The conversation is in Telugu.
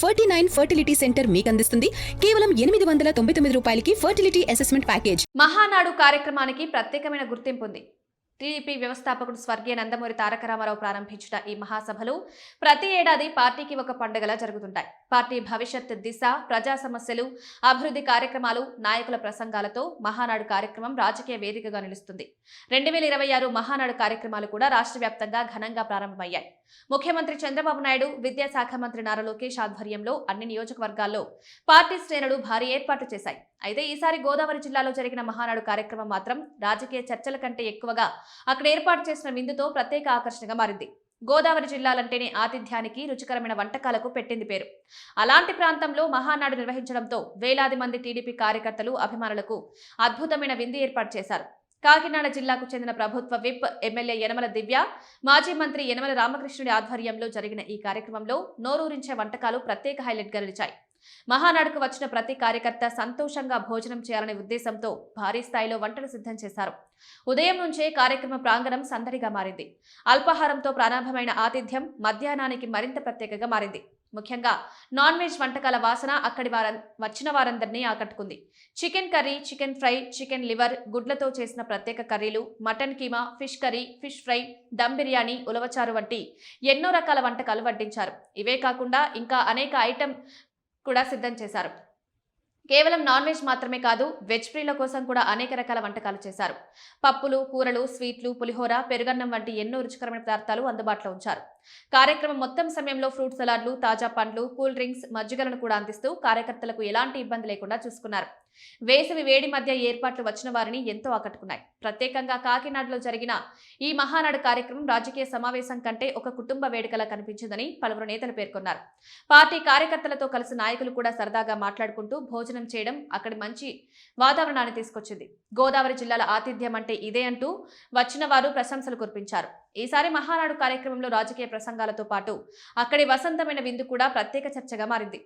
49 ఫర్టిలిటీ సెంటర్ మీకు అందిస్తుంది కేవలం 899 రూపాయలకి ఫర్టిలిటీ అసెస్మెంట్ ప్యాకేజ్. మహానాడు కార్యక్రమానికి ప్రత్యేకమైన గుర్తింపు ఉంది. టీడీపీ వ్యవస్థాపకుడు స్వర్గీయ నందమూరి తారక రామారావు ప్రారంభించిన ఈ మహాసభలు ప్రతి ఏడాది పార్టీకి ఒక పండుగలా జరుగుతుంటాయి. పార్టీ భవిష్యత్ దిశ, ప్రజా సమస్యలు, అభివృద్ధి కార్యక్రమాలు, నాయకుల ప్రసంగాలతో మహానాడు కార్యక్రమం రాజకీయ వేదికగా నిలుస్తుంది. 2026 మహానాడు కార్యక్రమాలు కూడా రాష్ట్ర వ్యాప్తంగా ఘనంగా ప్రారంభమయ్యాయి. ముఖ్యమంత్రి చంద్రబాబు నాయుడు, విద్యాశాఖ మంత్రి నారా లోకేష్ ఆధ్వర్యంలో అన్ని నియోజకవర్గాల్లో పార్టీ శ్రేణులు భారీ ఏర్పాట్లు చేశాయి. అయితే ఈసారి గోదావరి జిల్లాలో జరిగిన మహానాడు కార్యక్రమం మాత్రం రాజకీయ చర్చల కంటే ఎక్కువగా అక్కడ ఏర్పాటు చేసిన విందుతో ప్రత్యేక ఆకర్షణగా మారింది. గోదావరి జిల్లాలంటేనే ఆతిథ్యానికి, రుచికరమైన వంటకాలకు పెట్టింది పేరు. అలాంటి ప్రాంతంలో మహానాడు నిర్వహించడంతో వేలాది మంది టీడీపీ కార్యకర్తలు, అభిమానులకు అద్భుతమైన విందు ఏర్పాటు చేశారు. కాకినాడ జిల్లాకు చెందిన ప్రభుత్వ విప్ ఎమ్మెల్యే యనమల దివ్య, మాజీ మంత్రి యనమల రామకృష్ణుడి ఆధ్వర్యంలో జరిగిన ఈ కార్యక్రమంలో నోరూరించే వంటకాలు ప్రత్యేక హైలైట్గా నిలిచాయి. మహానాడుకు వచ్చిన ప్రతి కార్యకర్త సంతోషంగా భోజనం చేయాలనే ఉద్దేశంతో భారీ స్థాయిలో వంటలు సిద్ధం చేశారు. ఉదయం నుంచే కార్యక్రమ ప్రాంగణం సందడిగా మారింది. అల్పాహారంతో ప్రారంభమైన ఆతిథ్యం మధ్యాహ్నానికి మరింత ప్రత్యేకంగా మారింది. ముఖ్యంగా నాన్ వెజ్ వంటకాల వాసన అక్కడి వచ్చిన వారందరినీ ఆకట్టుకుంది. Chicken curry, chicken fry, chicken liver, గుడ్లతో చేసిన ప్రత్యేక కర్రీలు, mutton keema, fish curry, fish fry, dum biryani, ulavacharu వంటి ఎన్నో రకాల వంటకాలు వడ్డించారు. ఇవే కాకుండా ఇంకా అనేక ఐటెం కూడా సిద్ధం చేశారు. కేవలం నాన్ వెజ్ మాత్రమే కాదు, వెజ్ ప్రియుల కోసం కూడా అనేక రకాల వంటకాలు చేశారు. పప్పులు, కూరలు, స్వీట్లు, పులిహోర, పెరుగన్నం వంటి ఎన్నో రుచికరమైన పదార్థాలు అందుబాటులో ఉంచారు. కార్యక్రమం మొత్తం సమయంలో ఫ్రూట్ సలాడ్లు, తాజా పండ్లు, కూల్ డ్రింక్స్, మజ్జిగలను కూడా అందిస్తూ కార్యకర్తలకు ఎలాంటి ఇబ్బంది లేకుండా చూసుకున్నారు. వేసవి వేడి మధ్య ఏర్పాట్లు వచ్చిన వారిని ఎంతో ఆకట్టుకున్నాయి. ప్రత్యేకంగా కాకినాడలో జరిగిన ఈ మహానాడు కార్యక్రమం రాజకీయ సమావేశం కంటే ఒక కుటుంబ వేడుకలా కనిపించిందని పలువురు నేతలు పేర్కొన్నారు. పార్టీ కార్యకర్తలతో కలిసి నాయకులు కూడా సరదాగా మాట్లాడుకుంటూ భోజనం చేయడం అక్కడి మంచి వాతావరణాన్ని తీసుకొచ్చింది. గోదావరి జిల్లాల ఆతిథ్యం అంటే ఇదే అంటూ వచ్చిన వారు ప్రశంసలు కురిపించారు. ఈసారి మహానాడు కార్యక్రమంలో రాజకీయ ప్రసంగాలతో పాటు అక్కడి వసంతమైన విందు కూడా ప్రత్యేక చర్చగా మారింది.